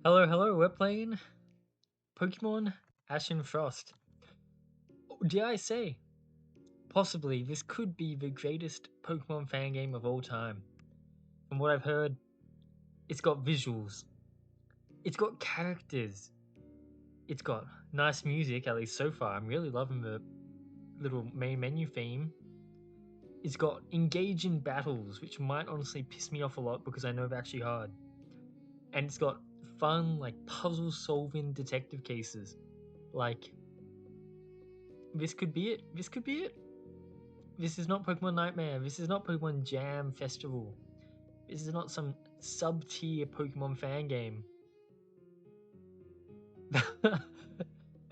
Hello, hello, we're playing Pokemon Ashen Frost. Dare I say, possibly this could be the greatest Pokemon fan game of all time. From what I've heard, it's got visuals, it's got characters, it's got nice music, at least so far. I'm really loving the little main menu theme. It's got engaging battles, which might honestly piss me off a lot because I know they're actually hard. And it's got fun, like puzzle solving detective cases. Like, this could be it. This could be it. This is not Pokemon Nightmare. This is not Pokemon Jam Festival. This is not some sub tier Pokemon fan game.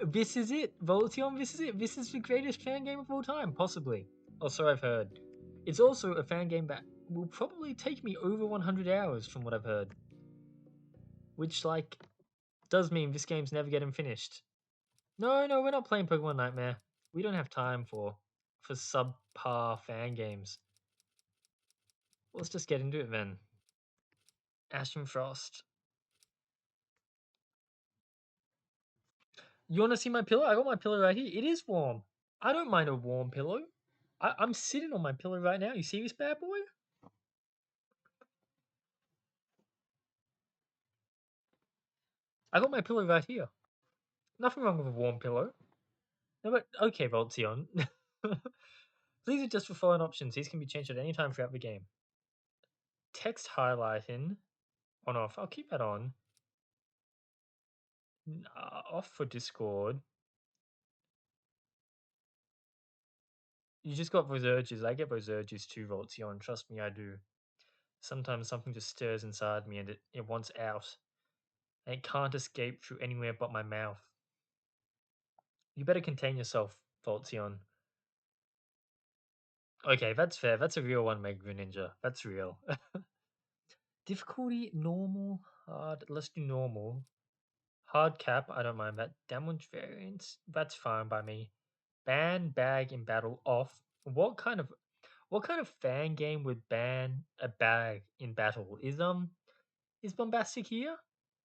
This is it. Voltion, this is it. This is the greatest fan game of all time, possibly. Or so I've heard. It's also a fan game that will probably take me over 100 hours from what I've heard. Which, like, does mean this game's never getting finished. No, we're not playing Pokemon Nightmare. We don't have time for subpar fan games. Let's just get into it then. Ashen Frost. You want to see my pillow? I got my pillow right here. It is warm. I don't mind a warm pillow. I'm sitting on my pillow right now. You see this bad boy? I got my pillow right here. Nothing wrong with a warm pillow. No, but okay, Voltion. These are just for following options. These can be changed at any time throughout the game. Text highlighting on off. I'll keep that on. Off for Discord. You just got those urges. I get those urges too, Voltion. Trust me, I do. Sometimes something just stirs inside me and it wants out. And it can't escape through anywhere but my mouth. You better contain yourself, Voltion. Okay, that's fair. That's a real one, Mega Ninja. That's real. Difficulty, normal, hard. Let's do normal. Hard cap, I don't mind that. Damage variance, that's fine by me. Ban bag in battle off. What kind of fan game would ban a bag in battle? Is Bombastic here?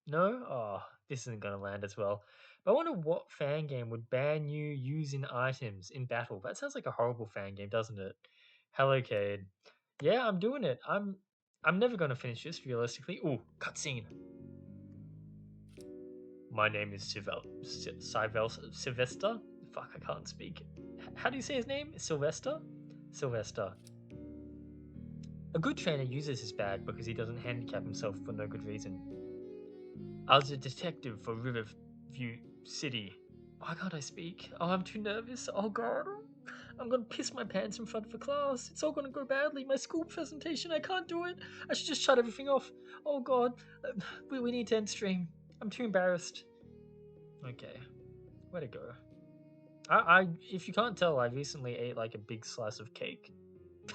No? Oh, this isn't gonna land as well. But I wonder what fan game would ban you using items in battle. That sounds like a horrible fan game, doesn't it? Hello, Cade. Yeah, I'm doing it. I'm never gonna finish this realistically. Ooh, cutscene. My name is Sylvester. Fuck, I can't speak. How do you say his name? Sylvester? Sylvester. A good trainer uses his bag because he doesn't handicap himself for no good reason. I was a detective for Riverview City. Why can't I speak? Oh, I'm too nervous. Oh god. I'm gonna piss my pants in front of the class. It's all gonna go badly. My school presentation, I can't do it. I should just shut everything off. Oh god. We need to end stream. I'm too embarrassed. Okay. Where to go? If you can't tell, I recently ate like a big slice of cake.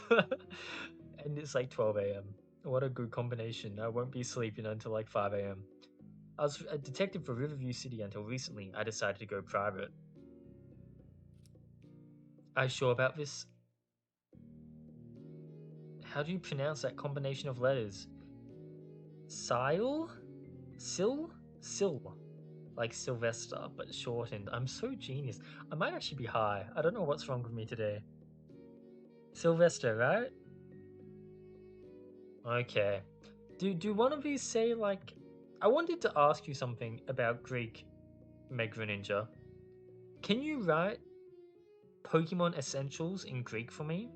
And it's like 12 a.m. What a good combination. I won't be sleeping until like 5 a.m. I was a detective for Riverview City until recently I decided to go private. Are you sure about this? How do you pronounce that combination of letters? Sile? Sil? Sil. Like Sylvester, but shortened. I'm so genius. I might actually be high. I don't know what's wrong with me today. Sylvester, right? Okay. Do one of these say like I wanted to ask you something about Greek Mega Ninja. Can you write Pokemon Essentials in Greek for me?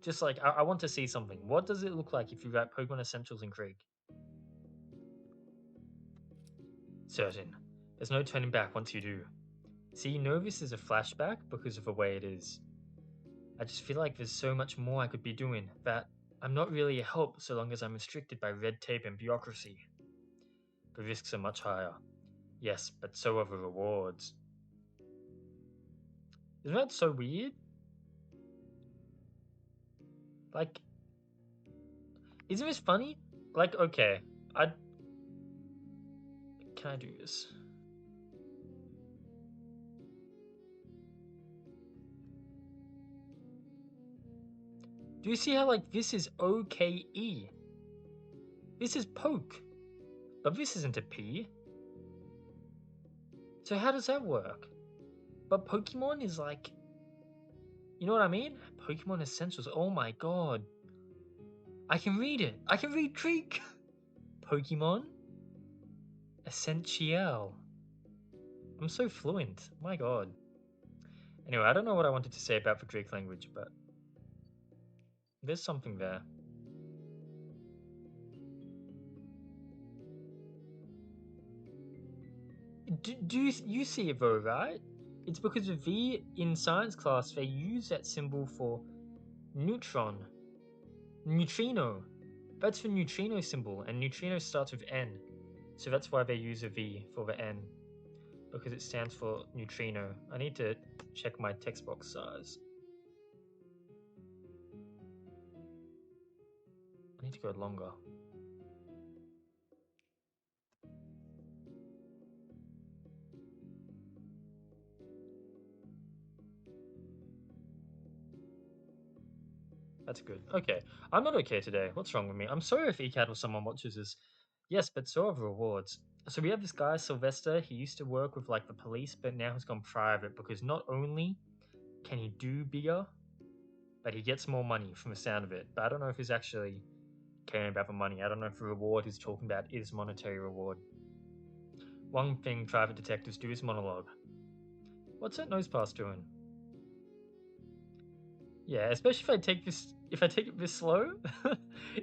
Just like I want to see something. What does it look like if you write Pokemon Essentials in Greek? Certain. There's no turning back once you do. See, you know this is a flashback because of the way it is. I just feel like there's so much more I could be doing that I'm not really a help so long as I'm restricted by red tape and bureaucracy. The risks are much higher. Yes, but so are the rewards. Isn't that so weird? Like, isn't this funny? Like, okay, I can I do this? Do you see how like this is OKE? This is poke. But this isn't a P. So how does that work? But Pokemon is like... You know what I mean? Pokemon Essentials. Oh my god. I can read it. I can read Greek. Pokemon Essential. I'm so fluent. My god. Anyway, I don't know what I wanted to say about the Greek language, but there's something there. Do you see it though, right? It's because of V in science class, they use that symbol for neutron. Neutrino. That's the neutrino symbol, and neutrino starts with N. So that's why they use a V for the N. Because it stands for neutrino. I need to check my text box size. I need to go longer. That's good. Okay. I'm not okay today. What's wrong with me? I'm sorry if ECAT or someone watches this. Yes, but so are the rewards. So we have this guy, Sylvester. He used to work with like the police, but now he's gone private because not only can he do bigger, but he gets more money from the sound of it. But I don't know if he's actually caring about the money. I don't know if the reward he's talking about is monetary reward. One thing private detectives do is monologue. What's that nose pass doing? Yeah, especially if I take it this slow,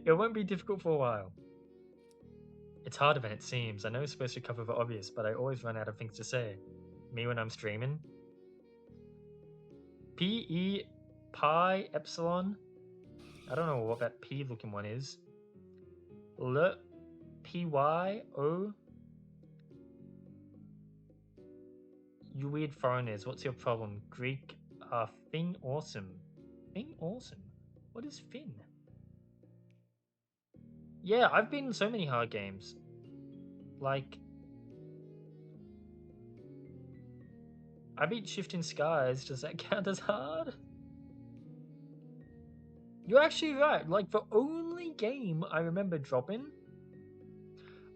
it won't be difficult for a while. It's harder than it seems. I know it's supposed to cover the obvious, but I always run out of things to say. Me when I'm streaming. P-E pi epsilon. I don't know what that P looking one is. L P-Y-O. You weird foreigners, what's your problem? Greek Finn awesome. Finn awesome? What is Finn? Yeah, I've been in so many hard games. Like, I beat Shifting Skies. Does that count as hard? You're actually right. Like, the only game I remember dropping...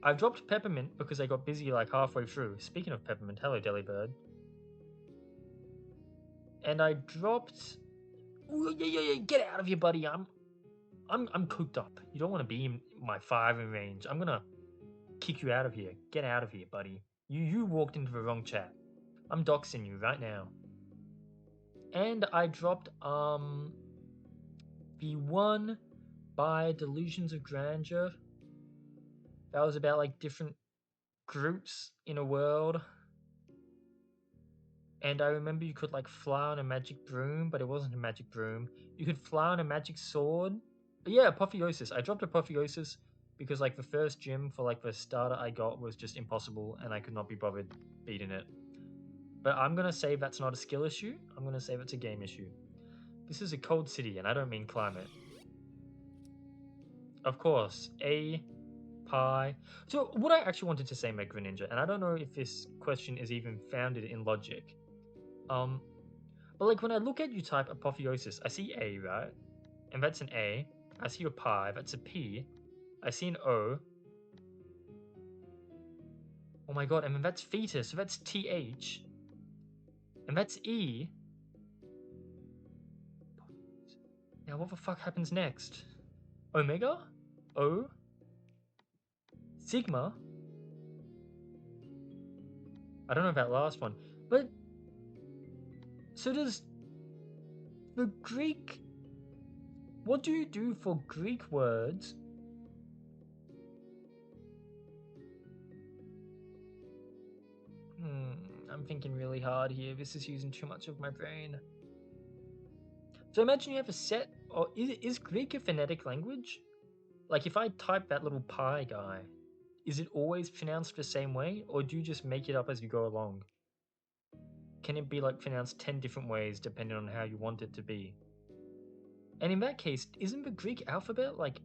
I dropped Peppermint because I got busy like halfway through. Speaking of Peppermint, hello Delibird. And I dropped... Ooh, yeah, get out of here, buddy. I'm cooked up. You don't want to be in my firing range. I'm gonna kick you out of here. Get out of here, buddy. You walked into the wrong chat. I'm doxing you right now. And I dropped the one by Delusions of Grandeur. That was about like different groups in a world. And I remember you could like fly on a magic broom, but it wasn't a magic broom. You could fly on a magic sword. But yeah, Apotheosis. I dropped Apotheosis because like the first gym for like the starter I got was just impossible and I could not be bothered beating it. But I'm gonna say that's not a skill issue. I'm gonna say that's a game issue. This is a cold city and I don't mean climate. Of course, A pi. So what I actually wanted to say, Mega Ninja, and I don't know if this question is even founded in logic. But like when I look at you type apotheosis, I see A, right? And that's an A. I see a pi, that's a P. I see an O. Oh my god, and then that's fetus, so that's TH. And that's E. Now what the fuck happens next? Omega? O? Sigma? I don't know that last one. But so does the Greek... What do you do for Greek words? I'm thinking really hard here. This is using too much of my brain. So imagine you have a set... Or is Greek a phonetic language? Like if I type that little pi guy, is it always pronounced the same way? Or do you just make it up as you go along? Can it be like pronounced 10 different ways depending on how you want it to be? And in that case, isn't the Greek alphabet like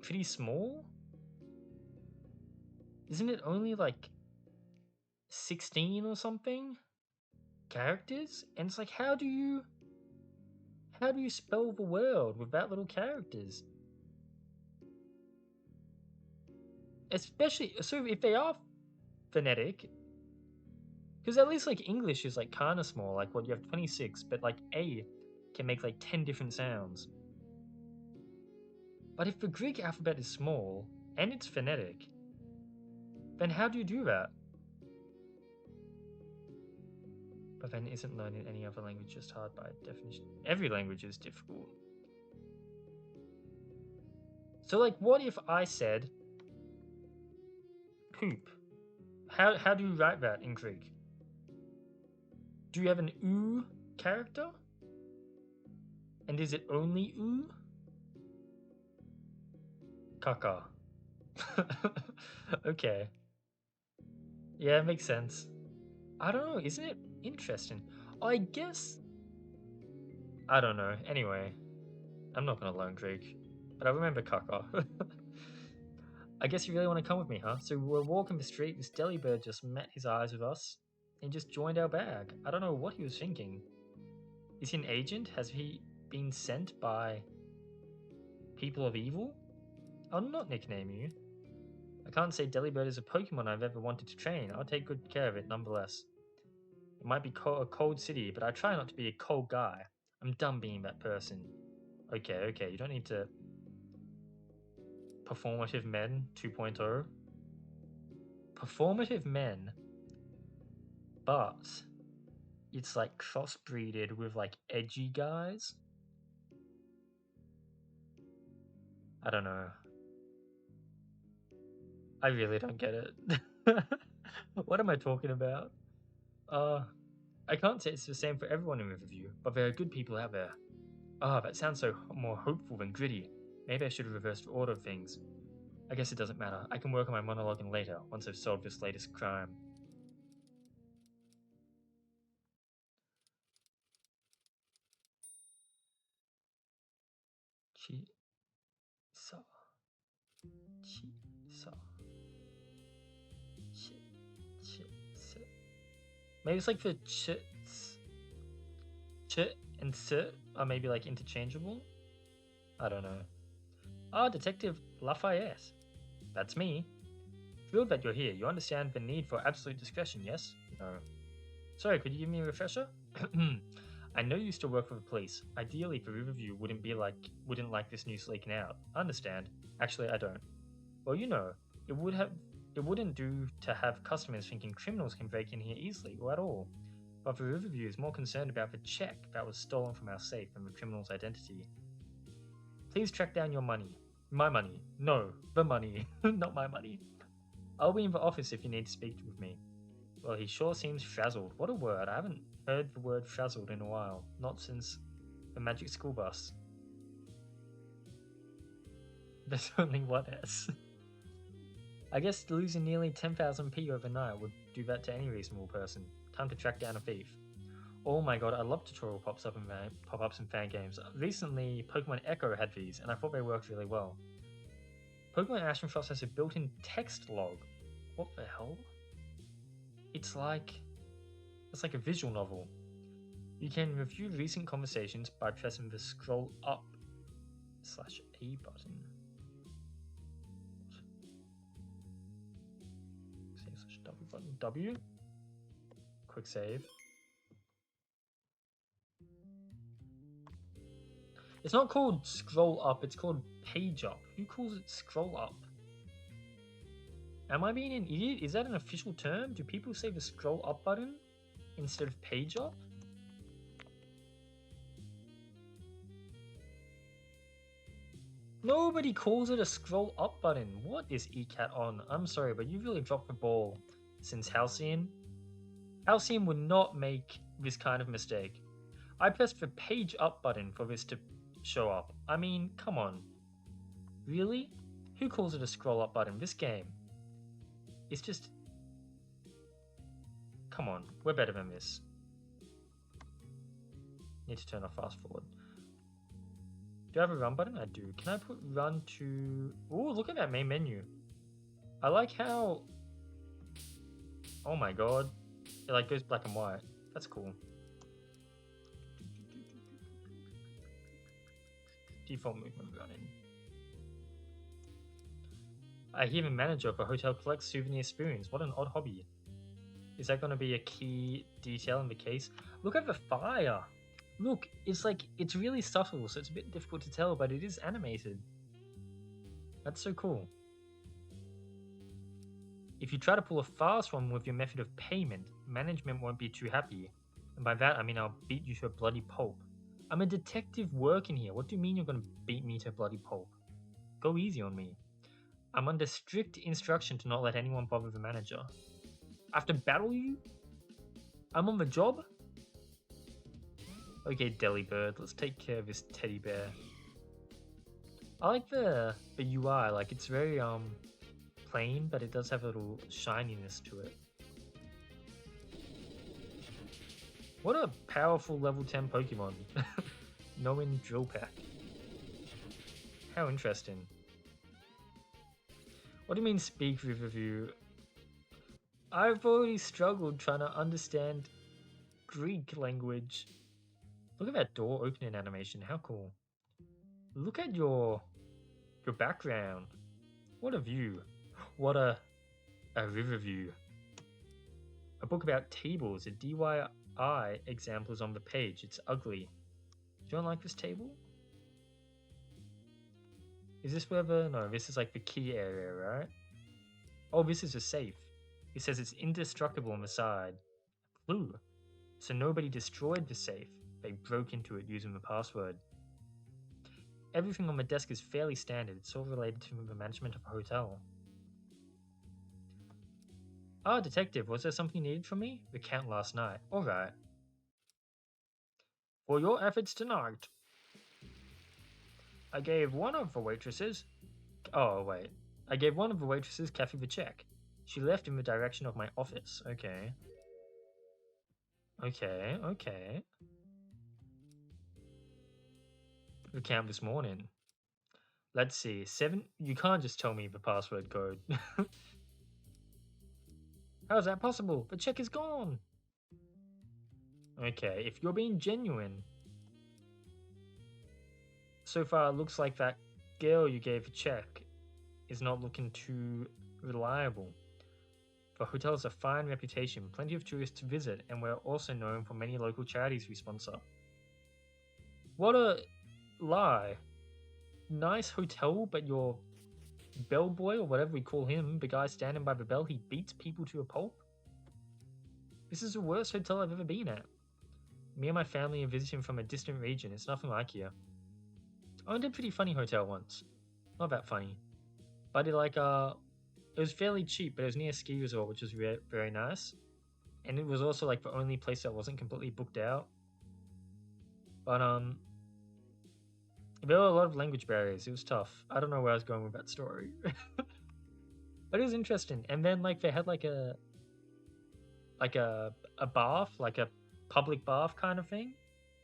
pretty small? Isn't it only like 16 or something characters? And it's like how do you spell the world with that little characters? Especially, so if they are phonetic, because at least like English is like kind of small. Like what you have 26, but like A can make like 10 different sounds. But if the Greek alphabet is small and it's phonetic, then how do you do that? But then isn't learning any other language just hard by definition? Every language is difficult. So like what if I said poop? How do you write that in Greek? Do you have an oo character? And is it only oo? Kaka. Okay. Yeah, it makes sense. I don't know, isn't it interesting? I guess. I don't know. Anyway, I'm not gonna learn Greek, but I remember Kaka. I guess you really want to come with me, huh? So we're walking the street, this delibird just met his eyes with us and just joined our bag. I don't know what he was thinking. Is he an agent? Has he been sent by people of evil? I'll not nickname you. I can't say Delibird is a Pokemon I've ever wanted to train. I'll take good care of it nonetheless. It might be a cold city, but I try not to be a cold guy. I'm done being that person. Okay, you don't need to. Performative Men 2.0. Performative men, but it's like crossbreeded with like edgy guys. I don't know. I really don't get it. What am I talking about? Uh, I can't say it's the same for everyone in Riverview, but there are good people out there. Ah, that sounds so more hopeful than gritty. Maybe I should have reversed the order of things. I guess it doesn't matter. I can work on my monologuing later, once I've solved this latest crime. Chi sa chi sa chi chi sa. Maybe it's like the ch and s are maybe like interchangeable. I don't know. Ah, Detective Lafayette. That's me. Thrilled that you're here. You understand the need for absolute discretion, yes? No. Sorry, could you give me a refresher? I know you still work for the police. Ideally, the Riverview wouldn't like this news leaking out. I understand. Actually, I don't. Well, you know, it wouldn't do to have customers thinking criminals can break in here easily or at all. But the Riverview is more concerned about the check that was stolen from our safe than the criminal's identity. Please track down your money. My money. No, the money. Not my money. I'll be in the office if you need to speak with me. Well, he sure seems frazzled. What a word. I haven't heard the word frazzled in a while. Not since the magic school bus. There's only one S. I guess losing nearly 10,000p overnight would do that to any reasonable person. Time to track down a thief. Oh my god, I love tutorial pop-ups in Fangames. Recently, Pokemon Echo had these, and I thought they worked really well. Pokemon Ashen has a built-in text log. What the hell? It's like a visual novel. You can review recent conversations by pressing the scroll up /A button. /W button. W? Quick save. It's not called scroll up, it's called page up. Who calls it scroll up? Am I being an idiot? Is that an official term? Do people say the scroll up button instead of page up? Nobody calls it a scroll up button. What is ECAT on? I'm sorry, but you really dropped the ball since Halcyon. Halcyon would not make this kind of mistake. I pressed the page up button for this to show up. I mean, come on. Really? Who calls it a scroll up button? This game. It's just... Come on, we're better than this. Need to turn off fast forward. Do I have a run button? I do. Can I put run to... Ooh, look at that main menu. I like how... Oh my god. It like goes black and white. That's cool. Default movement running. I hear the manager of a hotel collects souvenir spoons. What an odd hobby. Is that going to be a key detail in the case? Look at the fire. Look, it's like, it's really subtle, so it's a bit difficult to tell, but it is animated. That's so cool. If you try to pull a fast one with your method of payment, management won't be too happy. And by that, I mean I'll beat you to a bloody pulp. I'm a detective working here. What do you mean you're going to beat me to a bloody pulp? Go easy on me. I'm under strict instruction to not let anyone bother the manager. I have to battle you? I'm on the job? Okay, Delibird, let's take care of this teddy bear. I like the UI, like it's very plain, but it does have a little shininess to it. What a powerful level 10 Pokemon. Knowing Drill Pack. How interesting. What do you mean speak with review? I've already struggled trying to understand Greek language. Look at that door opening animation, how cool. Look at your background. What a view. What a river view. A book about tables, a DIY example is on the page. It's ugly. Do you not like this table? Is this where the... No, this is like the key area, right? Oh, this is a safe. It says it's indestructible on the side. Clue. So nobody destroyed the safe. They broke into it using the password. Everything on the desk is fairly standard. It's all related to the management of a hotel. Ah, detective, was there something you needed from me? The count last night. Alright. For your efforts tonight. I gave one of the waitresses... Oh, wait. I gave one of the waitresses Kathy the check. She left in the direction of my office. Okay. Okay. The count this morning. Let's see. 7... You can't just tell me the password code. How is that possible? The check is gone. Okay, if you're being genuine... So far, it looks like that girl you gave a check is not looking too reliable. The hotel has a fine reputation, plenty of tourists visit, and we're also known for many local charities we sponsor. What a lie. Nice hotel, but your bellboy, or whatever we call him, the guy standing by the bell, he beats people to a pulp? This is the worst hotel I've ever been at. Me and my family are visiting from a distant region. It's nothing like here. I went to a pretty funny hotel once. Not that funny. But it was fairly cheap, but it was near a ski resort, which was very nice. And it was also like the only place that wasn't completely booked out. But there were a lot of language barriers. It was tough. I don't know where I was going with that story. But it was interesting. And then like they had like a bath, like a public bath kind of thing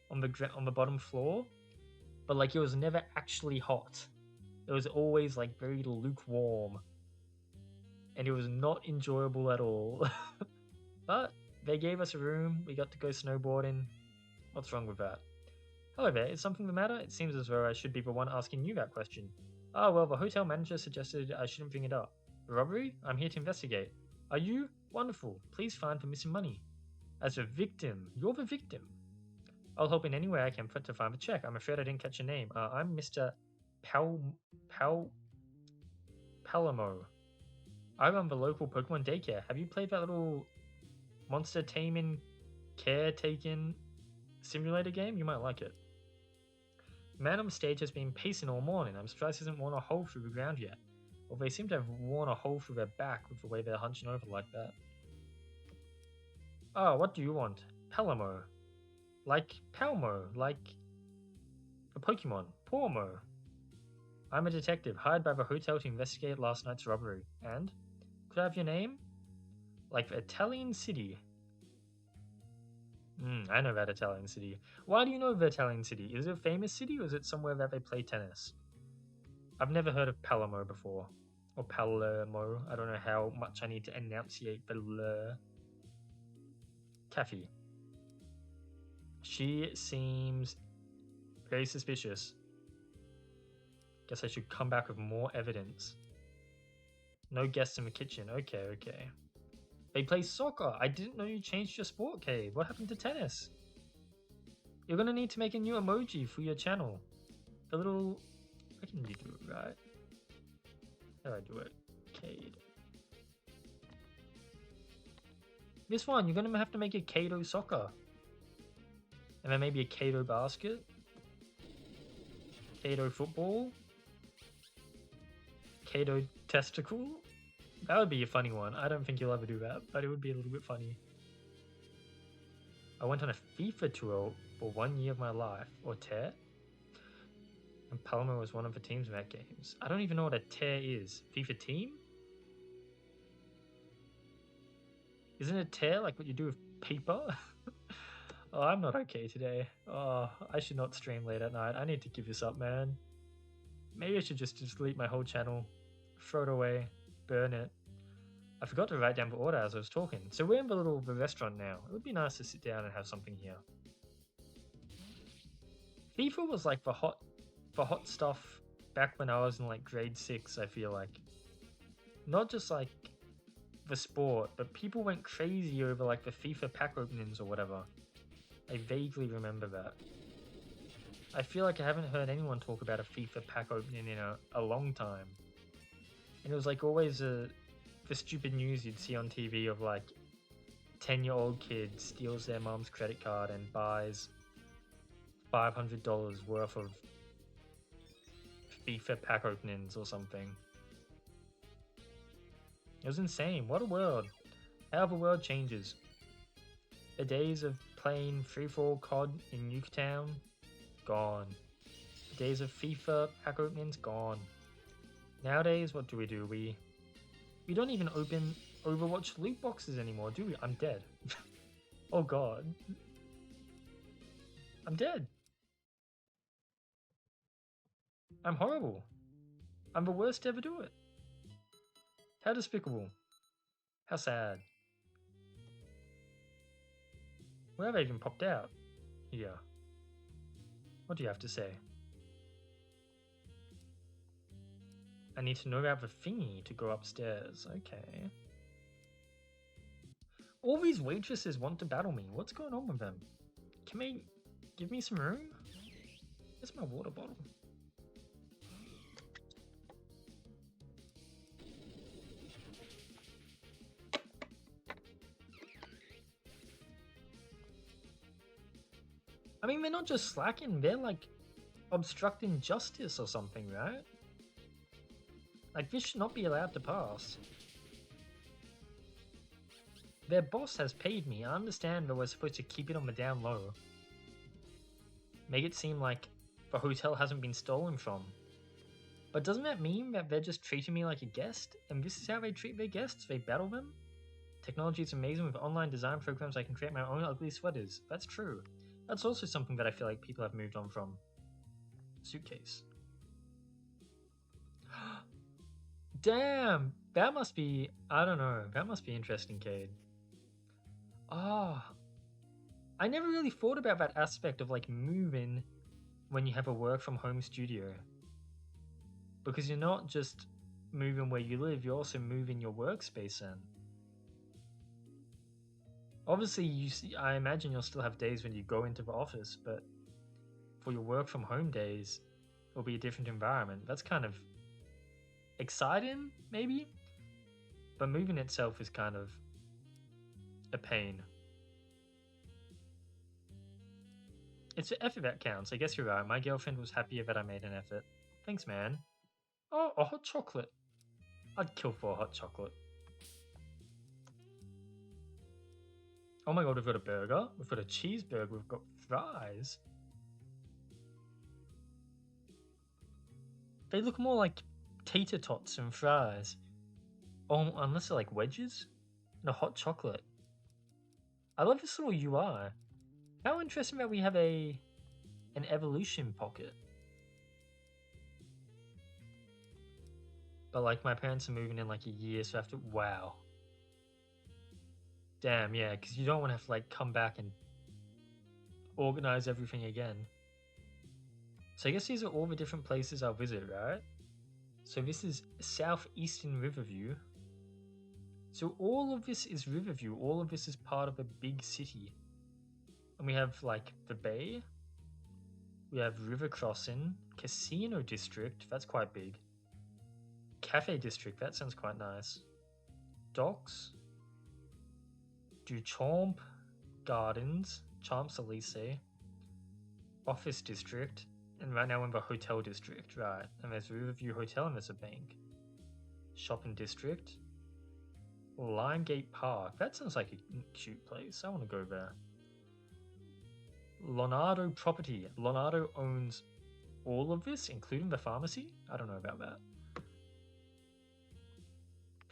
on the bottom floor. But like it was never actually hot. It was always like very lukewarm. And it was not enjoyable at all. But they gave us a room, we got to go snowboarding. What's wrong with that? Hello there, is something the matter? It seems as though I should be the one asking you that question. Ah, well, the hotel manager suggested I shouldn't bring it up. Robbery? I'm here to investigate. Are you? Wonderful. Please find the missing money. As a victim, you're the victim. I'll help in any way I can to find the check. I'm afraid I didn't catch your name. I'm Mr. Palamo. I run the local Pokemon daycare. Have you played that little monster taming, caretaking simulator game? You might like it. The man on the stage has been pacing all morning. I'm surprised he hasn't worn a hole through the ground yet. Well, they seem to have worn a hole through their back with the way they're hunching over like that. Oh, what do you want? Palamo. Like Palmo, like a Pokemon. Pormo. I'm a detective, hired by the hotel to investigate last night's robbery. And? Could I have your name? Like Italian City. I know that Italian City. Why do you know the Italian City? Is it a famous city or is it somewhere that they play tennis? I've never heard of Palermo before. Or Palermo. I don't know how much I need to enunciate the l. Kathy. She seems very suspicious. Guess I should come back with more evidence. No guests in the kitchen. Okay, okay. They play soccer. I didn't know you changed your sport, Cade. What happened to tennis? You're gonna need to make a new emoji for your channel. The little... I can you do it, right? How do I do it? Cade. This one, you're gonna have to make a Kato soccer. And then maybe a Kato basket. Kato football. Kato testicle. That would be a funny one. I don't think you'll ever do that, but it would be a little bit funny. I went on a FIFA tour for 1 year of my life, or tear. And Palmer was one of the teams in that games. I don't even know what a tear is. FIFA team? Isn't a tear like what you do with paper? Oh, I'm not okay today. Oh, I should not stream late at night. I need to give this up, man. Maybe I should just delete my whole channel, throw it away, burn it. I forgot to write down the order as I was talking. So we're in the restaurant now. It would be nice to sit down and have something here. FIFA was like the hot stuff back when I was in like grade 6, I feel like. Not just like the sport, but people went crazy over like the FIFA pack openings or whatever. I vaguely remember that. I feel like I haven't heard anyone talk about a FIFA pack opening in a long time. And it was like always the stupid news you'd see on TV of like 10-year-old kid steals their mom's credit card and buys $500 worth of FIFA pack openings or something. It was insane. What a world. How the world changes. The days of playing free-for-all COD in Nuketown, gone. The days of FIFA pack openings, gone. Nowadays, what do? We don't even open Overwatch loot boxes anymore, do we? I'm dead. Oh god. I'm dead. I'm horrible. I'm the worst to ever do it. How despicable. How sad. Where have I even popped out? Here. What do you have to say? I need to know about the thingy to go upstairs. Okay. All these waitresses want to battle me. What's going on with them? Can they give me some room? Where's my water bottle? I mean, they're not just slacking, they're like obstructing justice or something, right? Like, this should not be allowed to pass. Their boss has paid me. I understand that we're supposed to keep it on the down low. Make it seem like the hotel hasn't been stolen from. But doesn't that mean that they're just treating me like a guest? And this is how they treat their guests? They battle them? Technology is amazing. With online design programs, I can create my own ugly sweaters. That's true. That's also something that I feel like people have moved on from. Suitcase. Damn! That must be... I don't know. That must be interesting, Cade. Ah. Oh, I never really thought about that aspect of like moving when you have a work from home studio. Because you're not just moving where you live, you're also moving your workspace in. Obviously, I imagine you'll still have days when you go into the office, but for your work from home days, it'll be a different environment. That's kind of exciting, maybe? But moving itself is kind of a pain. It's the effort that counts. I guess you're right. My girlfriend was happier that I made an effort. Thanks, man. Oh, a hot chocolate. I'd kill for a hot chocolate. Oh my god, we've got a burger. We've got a cheeseburger. We've got fries. They look more like tater tots and fries. Oh, unless they're like wedges. And a hot chocolate. I love this little UI. How interesting that we have an evolution pocket. But like my parents are moving in like a year, so I have to... Wow. Damn, yeah, because you don't want to have to like come back and organize everything again. So I guess these are all the different places I'll visit, right? So this is southeastern Riverview. So all of this is Riverview. All of this is part of a big city. And we have like the bay. We have River Crossing, Casino District. That's quite big. Cafe District. That sounds quite nice. Docks. Duchamp Gardens. Champs-Élysées. Office District. And right now we're in the Hotel District. Right. And there's Riverview Hotel and there's a bank. Shopping District. Limegate Park. That sounds like a cute place. I want to go there. Leonardo Property. Leonardo owns all of this, including the pharmacy? I don't know about that.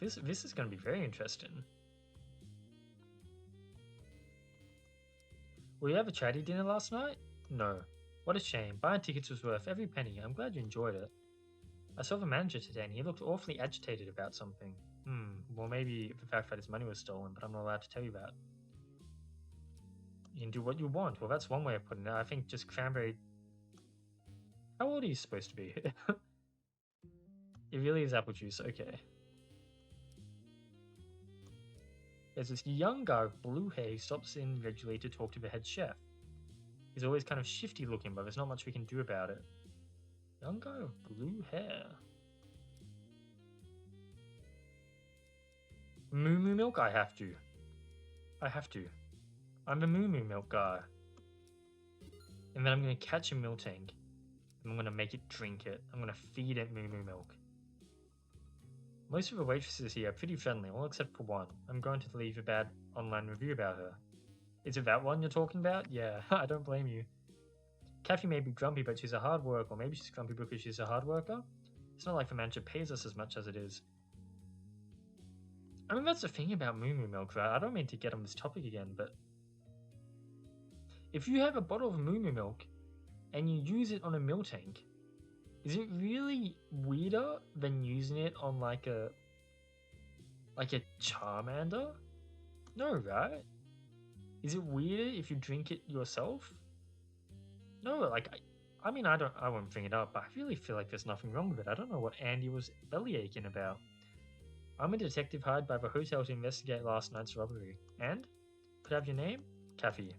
This is going to be very interesting. Will you have a chatty dinner last night? No. What a shame. Buying tickets was worth every penny. I'm glad you enjoyed it. I saw the manager today and he looked awfully agitated about something. Well maybe the fact that his money was stolen, but I'm not allowed to tell you that. You can do what you want. Well, that's one way of putting it. I think just cranberry... How old are you supposed to be? It really is apple juice, okay. There's this young guy with blue hair who stops in regularly to talk to the head chef. He's always kind of shifty looking, but there's not much we can do about it. Young guy with blue hair. Moo Moo Milk, I have to. I'm the Moo Moo Milk guy. And then I'm going to catch a Miltank. And I'm going to make it drink it. I'm going to feed it Moo Moo Milk. Most of the waitresses here are pretty friendly, all except for one. I'm going to leave a bad online review about her. Is it that one you're talking about? Yeah, I don't blame you. Kathy may be grumpy, but she's a hard worker. Or maybe she's grumpy because she's a hard worker? It's not like the manager pays us as much as it is. I mean, that's the thing about Moo Moo Milk, right? I don't mean to get on this topic again, but... If you have a bottle of Moo Moo Milk, and you use it on a Miltank, is it really weirder than using it on like a Charmander? No, right? Is it weirder if you drink it yourself? No, like I mean I won't bring it up, but I really feel like there's nothing wrong with it. I don't know what Andy was bellyaching about. I'm a detective hired by the hotel to investigate last night's robbery. And? Could I have your name? Kathy.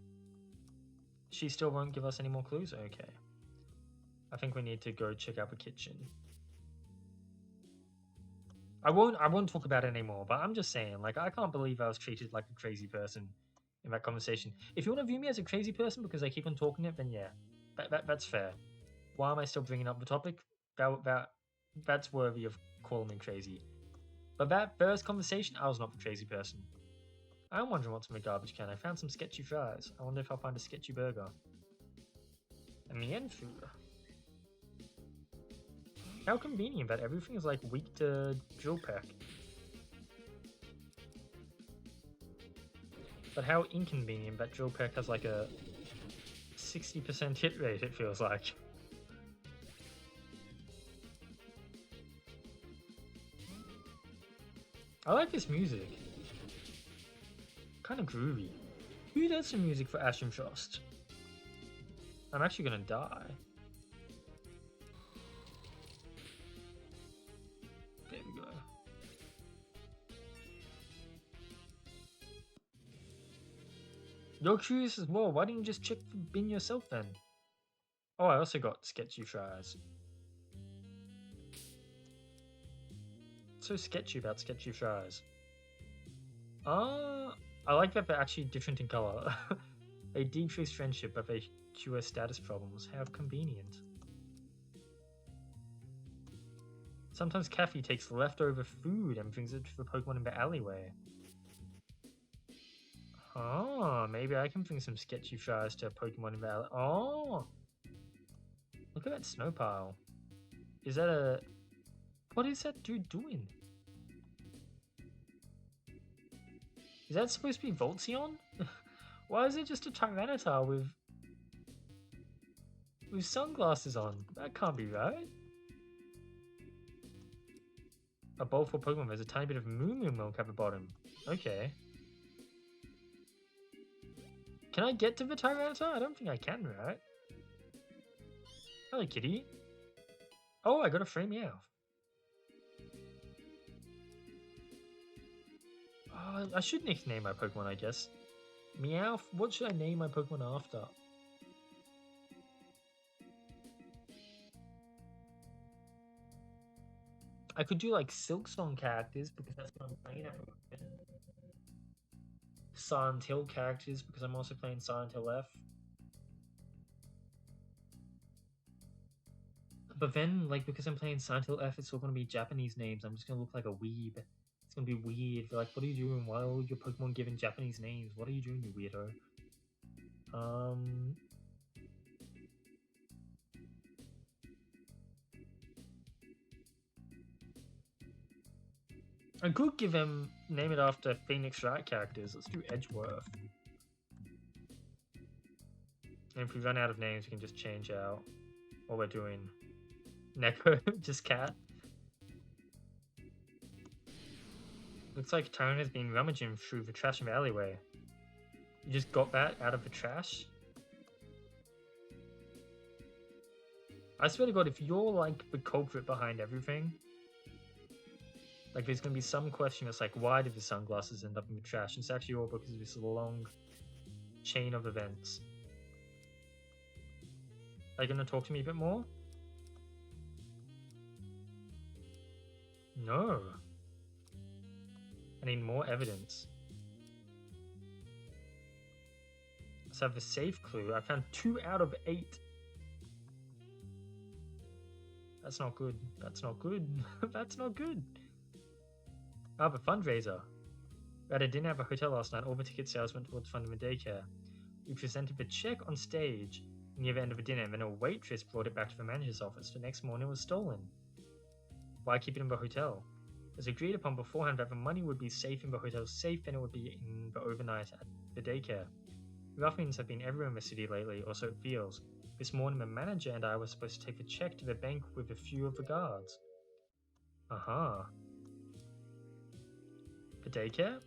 She still won't give us any more clues? Okay. I think we need to go check out the kitchen. I won't talk about it anymore, but I'm just saying, like, I can't believe I was treated like a crazy person in that conversation. If you want to view me as a crazy person because I keep on talking it, then yeah. That's fair. Why am I still bringing up the topic? That's worthy of calling me crazy. But that first conversation, I was not the crazy person. I'm wondering what's in the garbage can. I found some sketchy fries. I wonder if I'll find a sketchy burger. And the end food. How convenient that everything is like weak to drill pack. But how inconvenient that drill pack has like a 60% hit rate, it feels like. I like this music. Kind of groovy. Who does some music for Ashen Frost? I'm actually gonna die. There we go. You're curious as well. Why didn't you just check the bin yourself then? Oh, I also got sketchy fries. So sketchy about sketchy fries. I like that they're actually different in color. They decrease friendship, but they cure status problems. How convenient. Sometimes Kathy takes leftover food and brings it to the Pokemon in the alleyway. Oh, maybe I can bring some sketchy fries to a Pokemon in the alleyway. Oh! Look at that snow pile. Is that a... What is that dude doing? Is that supposed to be Voltzion? Why is it just a Tyranitar with sunglasses on? That can't be right. A bowl for Pokemon. There's a tiny bit of Moo Moo Milk at the bottom. Okay. Can I get to the Tyranitar? I don't think I can, right? Hello, kitty. Oh, I got a free Meowth. I should nickname my Pokemon, I guess. Meowth. What should I name my Pokemon after? I could do like Silk Song characters because that's what I'm playing at the moment. Silent Hill characters because I'm also playing Silent Hill F. But then, like, because I'm playing Silent Hill F, it's all going to be Japanese names. I'm just going to look like a weeb. It's going to be weird. They're like, what are you doing? Why are all your Pokemon given Japanese names? What are you doing, you weirdo? I could give him name it after Phoenix Wright characters. Let's do Edgeworth. And if we run out of names, we can just change out what we're doing. Neko, just cat. Looks like Tone has been rummaging through the trash in the alleyway. You just got that out of the trash? I swear to God, if you're like the culprit behind everything, like there's gonna be some question that's like, why did the sunglasses end up in the trash? And it's actually all because of this long chain of events. Are you gonna talk to me a bit more? No. I need more evidence. Let's have a safe clue. I found 2 out of 8. That's not good. That's not good. That's not good. Ah, the fundraiser. We had a dinner at a hotel last night. All the ticket sales went towards funding the daycare. We presented the check on stage near the end of the dinner, and then a waitress brought it back to the manager's office. The next morning it was stolen. Why keep it in the hotel? It was agreed upon beforehand that the money would be safe in the hotel's safe and it would be in the overnight at the daycare. Ruffians have been everywhere in the city lately, or so it feels. This morning the manager and I were supposed to take the check to the bank with a few of the guards. Uh-huh. The daycare?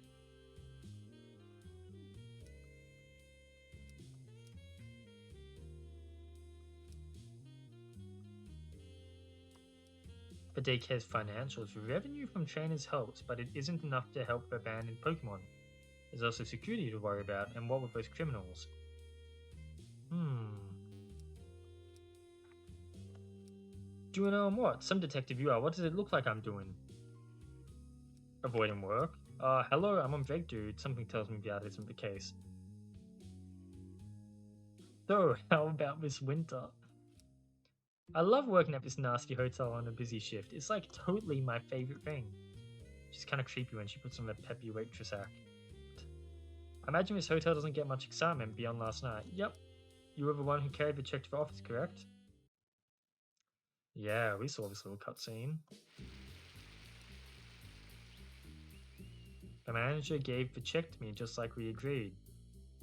The daycare's financials. Revenue from trainers helps, but it isn't enough to help the abandoned Pokemon. There's also security to worry about, and what with those criminals? Doing what? Some detective you are. What does it look like I'm doing? Avoiding work? Hello, I'm on break, dude. Something tells me that isn't the case. So, how about this winter? I love working at this nasty hotel on a busy shift. It's like totally my favorite thing. She's kind of creepy when she puts on that peppy waitress act. I imagine this hotel doesn't get much excitement beyond last night. Yep. You were the one who carried the check to the office, correct? Yeah, we saw this little cutscene. The manager gave the check to me just like we agreed.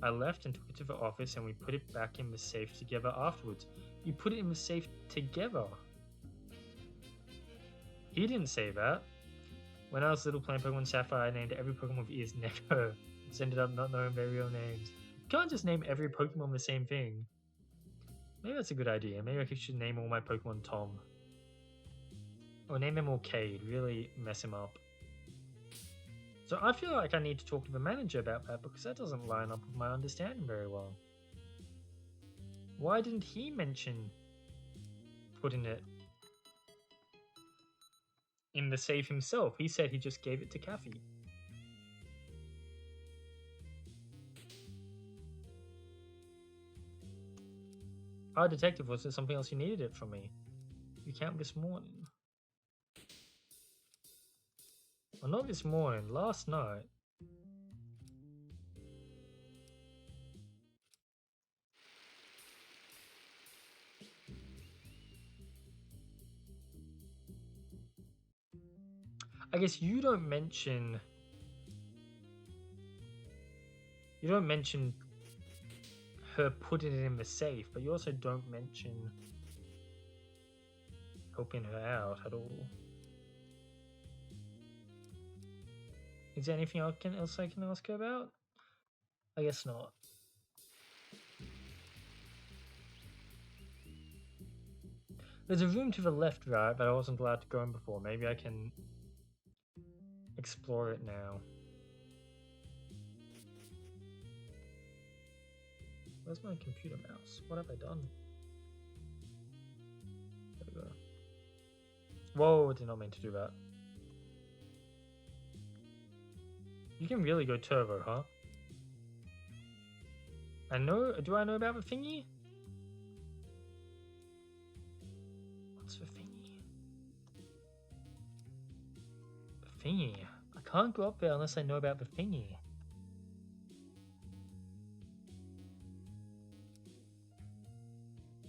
I left and took it to the office and we put it back in the safe together afterwards. You put it in the safe together? He didn't say that. When I was little playing Pokemon Sapphire, I named every Pokemon with ears Neko. Just ended up not knowing their real names. You can't just name every Pokemon the same thing. Maybe that's a good idea. Maybe I should name all my Pokemon Tom. Or name them all Cade. Really mess him up. So I feel like I need to talk to the manager about that because that doesn't line up with my understanding very well. Why didn't he mention putting it in the safe himself? He said he just gave it to Kathy. Oh, detective, was there something else you needed it from me? You came this morning. Well, not this morning, last night. I guess you don't mention her putting it in the safe, but you also don't mention helping her out at all. Is there anything else I can ask her about? I guess not. There's a room to the left, right, that I wasn't allowed to go in before. Maybe I can explore it now. Where's my computer mouse? What have I done? There we go. Whoa, did not mean to do that. You can really go turbo, huh? Do I know about the thingy? What's the thingy? The thingy. I can't go up there unless I know about the thingy.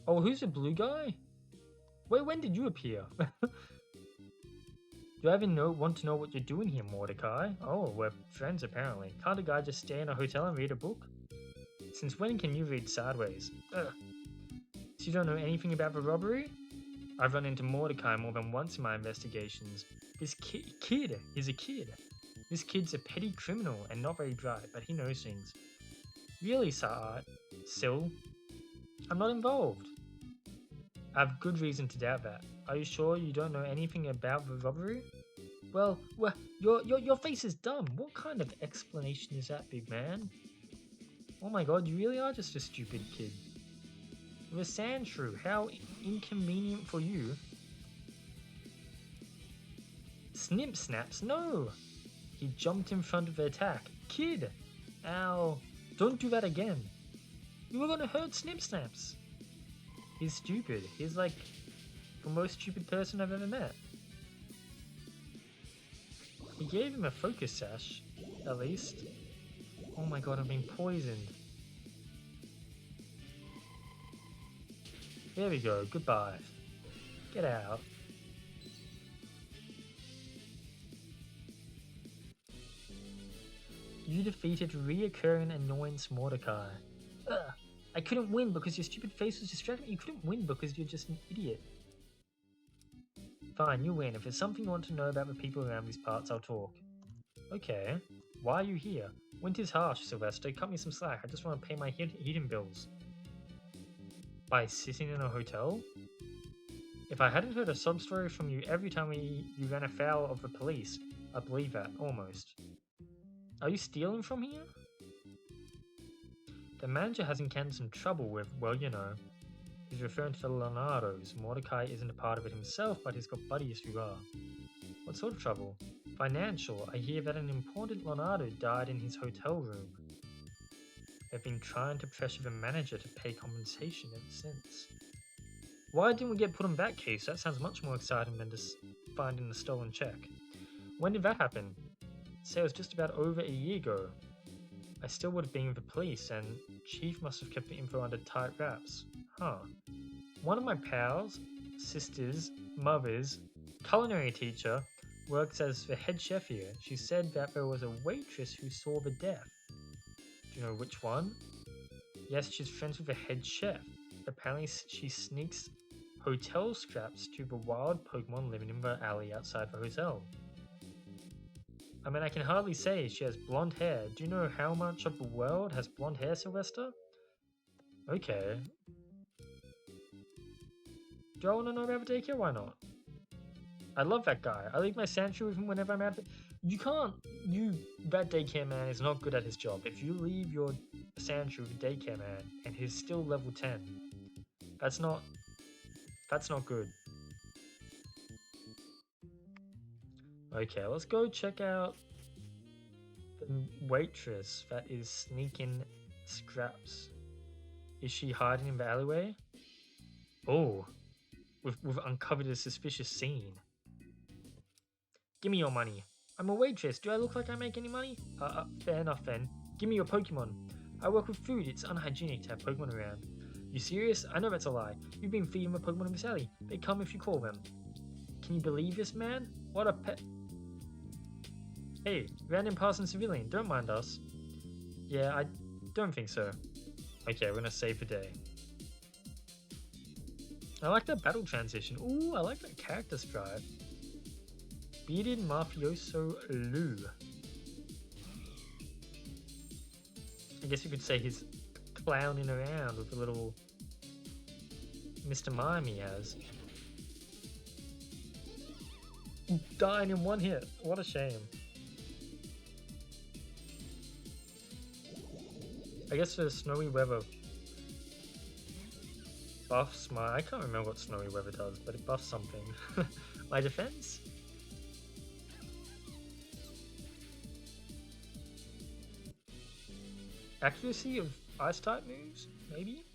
Oh, who's the blue guy? Wait, when did you appear? Do I even want to know what you're doing here, Mordecai? Oh, we're friends apparently. Can't a guy just stay in a hotel and read a book? Since when can you read sideways? Ugh. So you don't know anything about the robbery? I've run into Mordecai more than once in my investigations. This kid, he's a kid. This kid's a petty criminal and not very bright, but he knows things. Really, Sil? I'm not involved. I have good reason to doubt that. Are you sure you don't know anything about the robbery? Well, your face is dumb. What kind of explanation is that, big man? Oh my god, you really are just a stupid kid. The sand shrew, how inconvenient for you. Snip snaps, no! He jumped in front of the attack. Kid! Ow. Don't do that again. You were gonna hurt Snip snaps. He's stupid. He's like the most stupid person I've ever met. He gave him a focus sash, at least. Oh my god, I'm being poisoned. There we go, goodbye. Get out. You defeated reoccurring annoyance Mordecai. Ugh. I couldn't win because your stupid face was distracting me. You couldn't win because you're just an idiot. Fine, you win. If there's something you want to know about the people around these parts, I'll talk. Okay. Why are you here? Winter's harsh, Sylvester. Cut me some slack. I just want to pay my heating bills. By sitting in a hotel? If I hadn't heard a sob story from you every time you ran afoul of the police, I'd believe that, almost. Are you stealing from here? The manager has encountered some trouble with, well, you know. He's referring to the Leonardos. Mordecai isn't a part of it himself, but he's got buddies who are. What sort of trouble? Financial. I hear that an important Leonardo died in his hotel room. They've been trying to pressure the manager to pay compensation ever since. Why didn't we get put on that case? That sounds much more exciting than just finding the stolen check. When did that happen? Say it was just about over a year ago. I still would have been with the police, and Chief must have kept the info under tight wraps. Huh. One of my pals, sisters, mothers, culinary teacher, works as the head chef here. She said that there was a waitress who saw the death. Do you know which one? Yes, she's friends with the head chef. Apparently she sneaks hotel scraps to the wild Pokemon living in the alley outside the hotel. I mean, I can hardly say she has blonde hair. Do you know how much of the world has blonde hair, Sylvester? Okay. Do I want to know about the daycare? Why not? I love that guy. I leave my Sandshrew with him whenever I'm out. You can't. That daycare man is not good at his job. If you leave your Sandshrew with the daycare man and he's still level 10, that's not good. Okay, let's go check out the waitress that is sneaking scraps. Is she hiding in the alleyway? Oh, we've uncovered a suspicious scene. Give me your money. I'm a waitress. Do I look like I make any money? Fair enough then. Give me your Pokemon. I work with food. It's unhygienic to have Pokemon around. You serious? I know that's a lie. You've been feeding the Pokemon in this alley. They come if you call them. Can you believe this, man? What a pet. Hey, random passing civilian, don't mind us. Yeah, I don't think so. Okay, we're gonna save the day. I like that battle transition. Ooh, I like that character stride. Bearded Mafioso Lou. I guess you could say he's clowning around with a little Mr. Mime he has. Dying in one hit. What a shame. I guess the snowy weather buffs my... I can't remember what snowy weather does, but it buffs something. My defense? Accuracy of ice type moves? Maybe?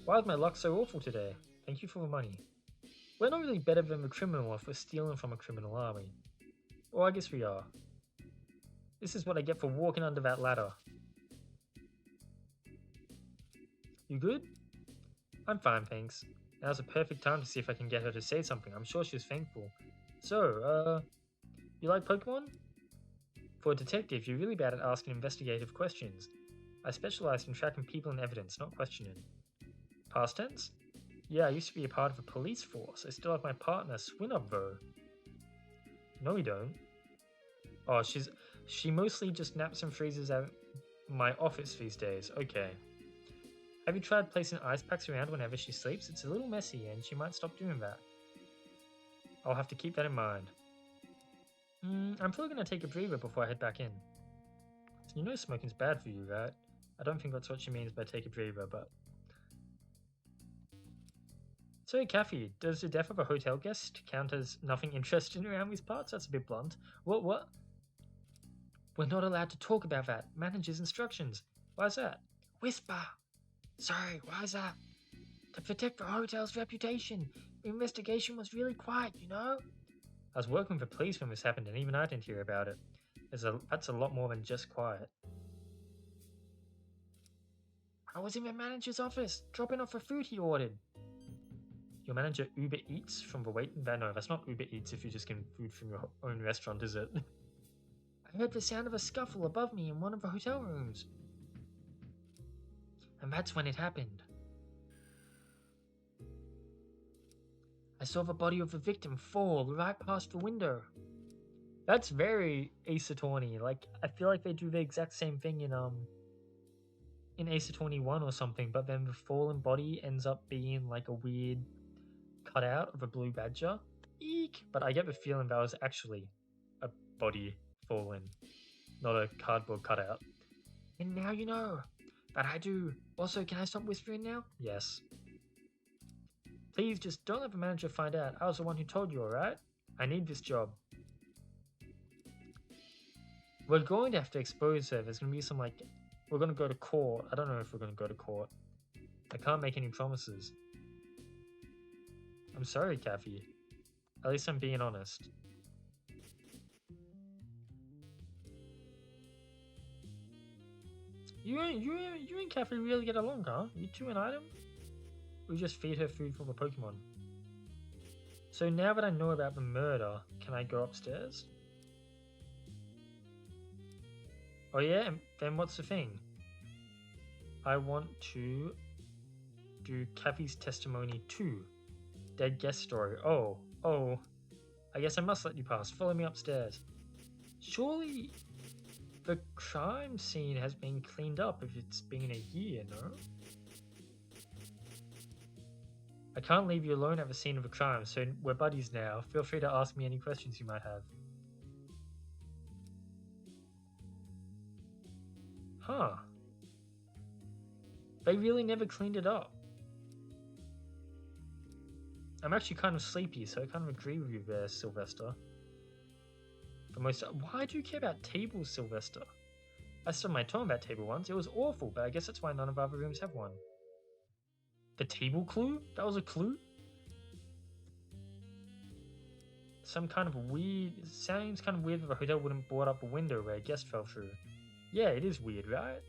Why is my luck so awful today? Thank you for the money. We're not really better than the criminal if we're stealing from a criminal, are we? Well, I guess we are. This is what I get for walking under that ladder. You good? I'm fine, thanks. Now's a perfect time to see if I can get her to say something. I'm sure she's thankful. So, you like Pokemon? For a detective, you're really bad at asking investigative questions. I specialize in tracking people and evidence, not questioning. Past tense? Yeah, I used to be a part of a police force. I still have my partner, Swinub, though. No, we don't. Oh, she mostly just naps and freezes at my office these days. Okay. Have you tried placing ice packs around whenever she sleeps? It's a little messy and she might stop doing that. I'll have to keep that in mind. I'm probably going to take a breather before I head back in. You know smoking's bad for you, right? I don't think that's what she means by take a breather, but... So, Kathy, does the death of a hotel guest count as nothing interesting around these parts? That's a bit blunt. What? We're not allowed to talk about that. Manager's instructions. Why is that? Whisper! Sorry, why is that? To protect the hotel's reputation. The investigation was really quiet, you know? I was working with the police when this happened and even I didn't hear about it. That's a lot more than just quiet. I was in the manager's office, dropping off the food he ordered. Your manager Uber Eats from the waiting van? No, that's not Uber Eats if you're just getting food from your own restaurant, is it? I heard the sound of a scuffle above me in one of the hotel rooms. And that's when it happened. I saw the body of the victim fall right past the window. That's very Ace Attorney. Like, I feel like they do the exact same thing in Ace Attorney 1 or something, but then the fallen body ends up being like a weird cutout of a blue badger. Eek! But I get the feeling that was actually a body fallen, not a cardboard cutout. And now you know. But I do. Also, can I stop whispering now? Yes. Please just don't let the manager find out. I was the one who told you, alright? I need this job. We're going to have to expose her. There's going to be some, like... We're going to go to court. I don't know if we're going to go to court. I can't make any promises. I'm sorry, Kathy. At least I'm being honest. You and Kathy really get along, huh? You two an item? We just feed her food for the Pokemon. So now that I know about the murder, can I go upstairs? Oh yeah? And then what's the thing? I want to do Kathy's testimony too. Dead guest story. Oh. I guess I must let you pass. Follow me upstairs. Surely the crime scene has been cleaned up if it's been a year, no? I can't leave you alone at the scene of a crime, so we're buddies now. Feel free to ask me any questions you might have. Huh. They really never cleaned it up. I'm actually kind of sleepy, so I kind of agree with you there, Sylvester. Why do you care about tables, Sylvester? I stood my toe on that table once. It was awful, but I guess that's why none of our other rooms have one. The table clue? That was a clue? Some kind of weird... It sounds kind of weird that the hotel wouldn't board up a window where a guest fell through. Yeah, it is weird, right?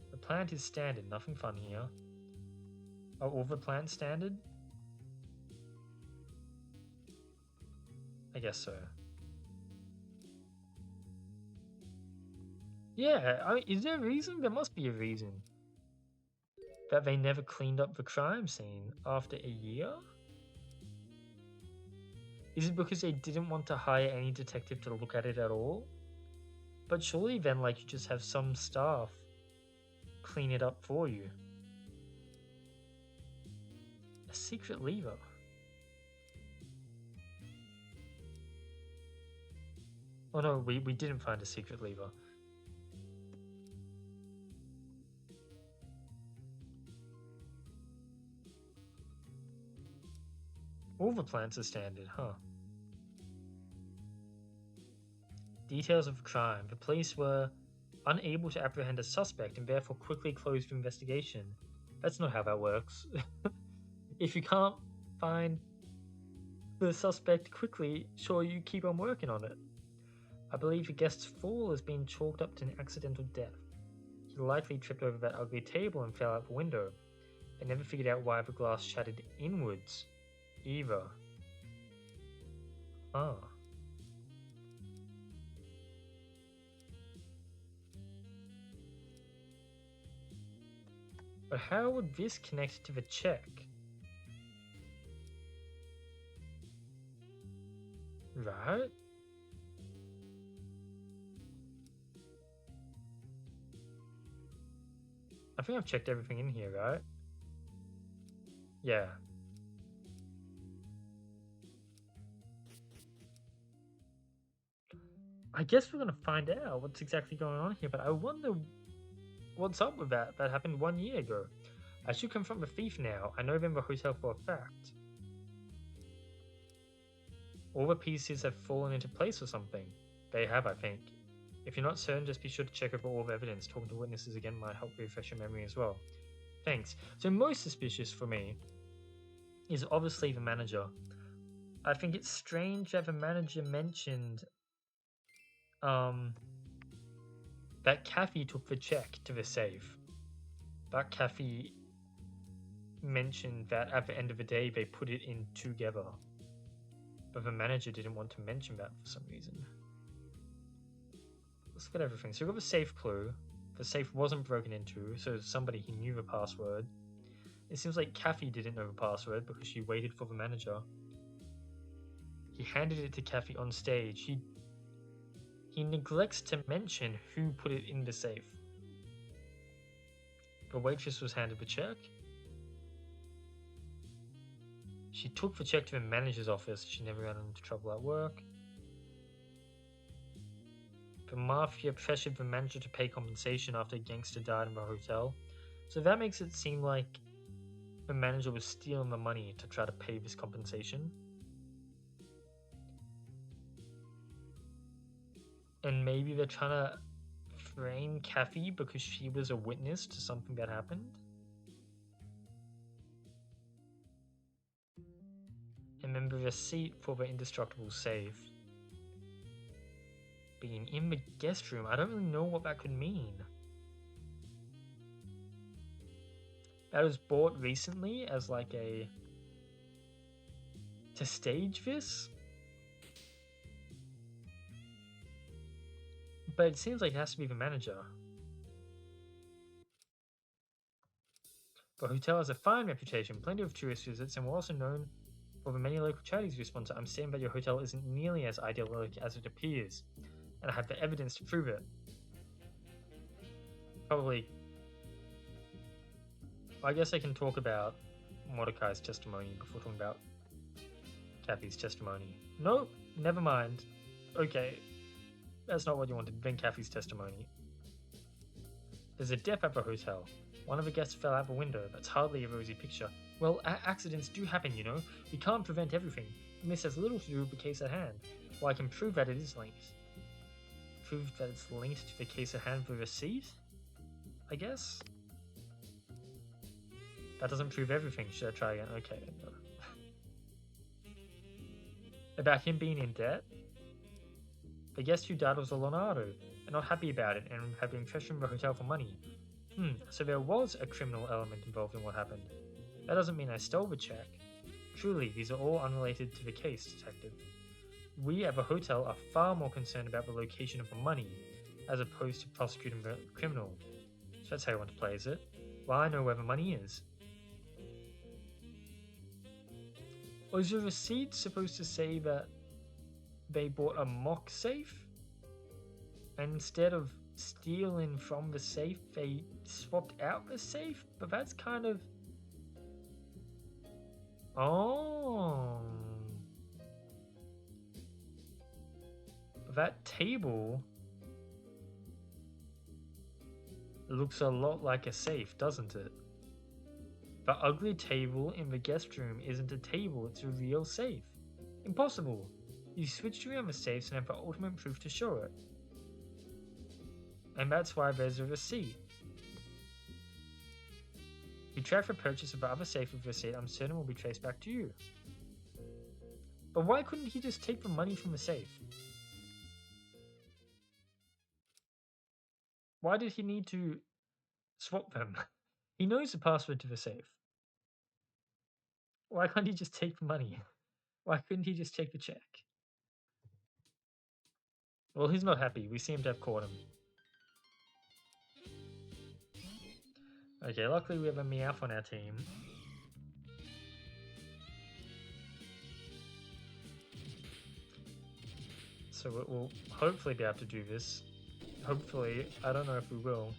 The plant is standard. Nothing fun here. Are all the plants standard? I guess so. Yeah, is there a reason? There must be a reason. That they never cleaned up the crime scene after a year? Is it because they didn't want to hire any detective to look at it at all? But surely then, like, you just have some staff clean it up for you. A secret lever. Oh no, we didn't find a secret lever. All the plants are standard, huh? Details of the crime. The police were unable to apprehend a suspect and therefore quickly closed the investigation. That's not how that works. If you can't find the suspect quickly, sure, you keep on working on it. I believe the guest's fall has been chalked up to an accidental death. He likely tripped over that ugly table and fell out the window. They never figured out why the glass shattered inwards, either. Ah. But how would this connect to the check? Right? I think I've checked everything in here, right? Yeah. I guess we're gonna find out what's exactly going on here, but I wonder what's up with that. That happened 1 year ago. I should confront the thief now. I know them the hotel for a fact. All the pieces have fallen into place or something. They have, I think. If you're not certain, just be sure to check over all the evidence. Talking to witnesses again might help refresh your memory as well. Thanks. So most suspicious for me is obviously the manager. I think it's strange that the manager mentioned that Kathy took the check to the safe. That Kathy mentioned that at the end of the day they put it in together. But the manager didn't want to mention that for some reason. Let's look at everything. So we got the safe clue. The safe wasn't broken into, so somebody who knew the password. It seems like Kathy didn't know the password because she waited for the manager. He handed it to Kathy on stage. He neglects to mention who put it in the safe. The waitress was handed the check. She took the check to the manager's office. She never got into trouble at work. The mafia pressured the manager to pay compensation after a gangster died in the hotel. So that makes it seem like the manager was stealing the money to try to pay this compensation. And maybe they're trying to frame Kathy because she was a witness to something that happened. And then the receipt for the indestructible safe being in the guest room. I don't really know what that could mean. That was bought recently as like a... to stage this? But it seems like it has to be the manager. The hotel has a fine reputation, plenty of tourist visits, and we're also known for the many local charities we sponsor. I'm saying that your hotel isn't nearly as idyllic as it appears, and I have the evidence to prove it. Probably... I guess I can talk about Mordecai's testimony before talking about Kathy's testimony. Nope, never mind. Okay, that's not what you wanted. Then Kathy's testimony. There's a death at the hotel. One of the guests fell out the window. That's hardly a rosy picture. Well, accidents do happen, you know. We can't prevent everything. And this has little to do with the case at hand. Well, I can prove that it is linked. Prove that it's linked to the case at hand with a receipt? I guess? That doesn't prove everything. Should I try again? Okay. No. About him being in debt? The guest who died was a Leonardo, and not happy about it, and had been pressuring the hotel for money. So there was a criminal element involved in what happened. That doesn't mean I stole the check. Truly, these are all unrelated to the case, Detective. We at the hotel are far more concerned about the location of the money, as opposed to prosecuting the criminal. So that's how you want to play, is it? Well, I know where the money is. Was the receipt supposed to say that they bought a mock safe? And instead of stealing from the safe, they swapped out the safe? But that's kind of... Oh. But that table looks a lot like a safe, doesn't it? The ugly table in the guest room isn't a table, it's a real safe. Impossible. You switched around the safes and have the ultimate proof to show it. And that's why there's a receipt. You track the purchase of the other safe with the receipt, I'm certain will be traced back to you. But why couldn't he just take the money from the safe? Why did he need to swap them? He knows the password to the safe. Why can't he just take the money? Why couldn't he just take the check? Well, he's not happy. We seem to have caught him. Okay, luckily we have a Meowth on our team. So we'll hopefully be able to do this. Hopefully, I don't know if we will.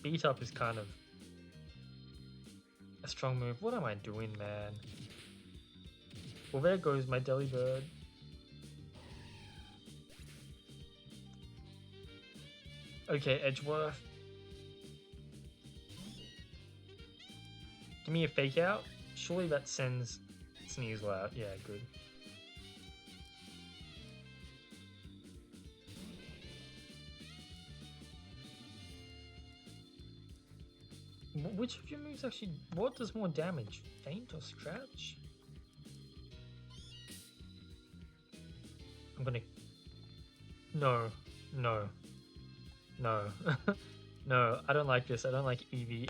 Beat up is kind of a strong move. What am I doing, man? Well, there goes my Delibird. Okay, Edgeworth. Give me a fake out. Surely that sends Sneasel out. Yeah, good. Which of your moves actually... What does more damage? Faint or Scratch? I'm gonna... No. No. No. No, I don't like this. I don't like EV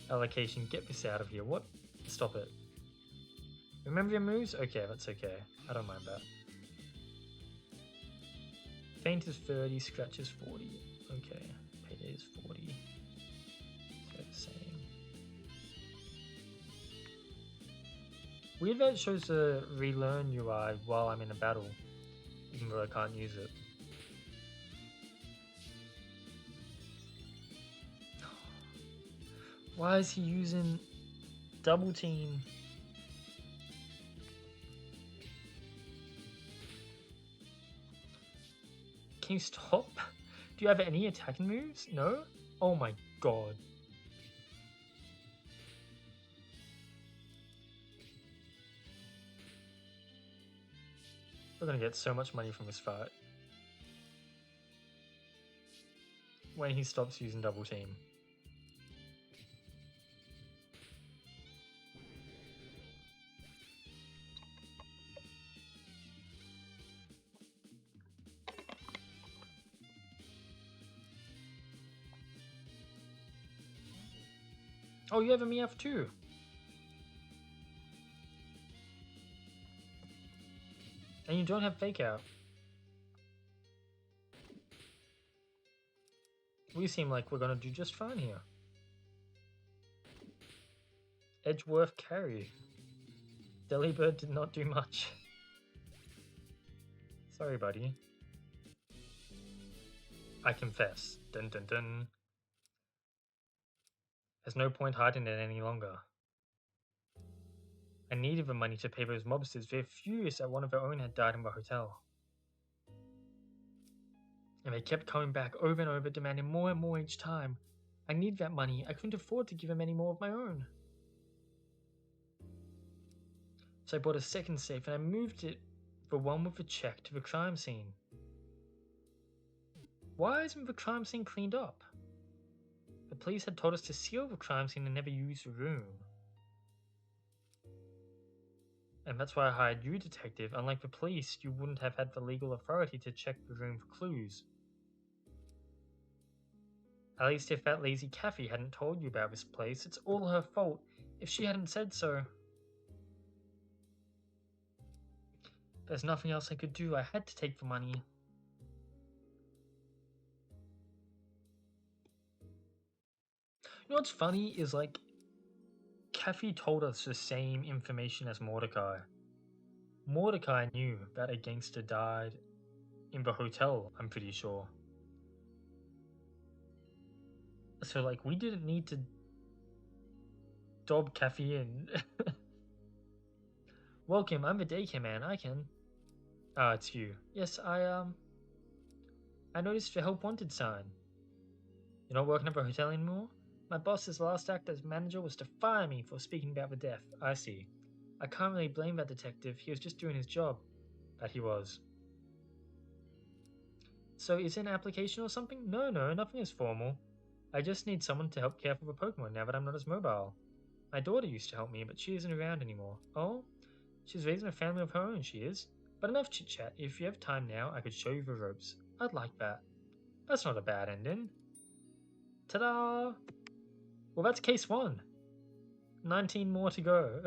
allocation. Get this out of here. What? Stop it. Remember your moves? Okay, that's okay. I don't mind that. Faint is 30, Scratch is 40. Okay, Payday is 40. They're the same. Weird that it shows the relearn UI while I'm in a battle, even though I can't use it. Why is he using double team? Can you stop? Do you have any attacking moves? No? Oh my god. We're gonna get so much money from this fight. When he stops using double team. Oh, you have a Meowth too. And you don't have Fake Out. We seem like we're gonna do just fine here. Edgeworth carry. Delibird did not do much. Sorry, buddy. I confess. Dun dun dun. There's no point hiding it any longer. I needed the money to pay those mobsters. They're furious that one of their own had died in the hotel. And they kept coming back over and over, demanding more and more each time. I need that money. I couldn't afford to give them any more of my own. So I bought a second safe and I moved it, the one with the check, to the crime scene. Why isn't the crime scene cleaned up? The police had told us to seal the crime scene and never use the room. And that's why I hired you, detective. Unlike the police, you wouldn't have had the legal authority to check the room for clues. At least if that lazy Kathy hadn't told you about this place, it's all her fault. If she hadn't said so. There's nothing else I could do. I had to take the money. You know what's funny is, like, Kathy told us the same information as Mordecai. Mordecai knew that a gangster died in the hotel, I'm pretty sure. So, like, we didn't need to dob Kathy in. Welcome, I'm the daycare man, I can. Ah, it's you. Yes, I noticed the help wanted sign. You're not working at the hotel anymore? My boss's last act as manager was to fire me for speaking about the death. I see. I can't really blame that detective. He was just doing his job. That he was. So is it an application or something? No, nothing is formal. I just need someone to help care for the Pokemon now that I'm not as mobile. My daughter used to help me, but she isn't around anymore. Oh? She's raising a family of her own, she is. But enough chit-chat. If you have time now, I could show you the ropes. I'd like that. That's not a bad ending. Ta-da! Well, that's case 1. 19 more to go.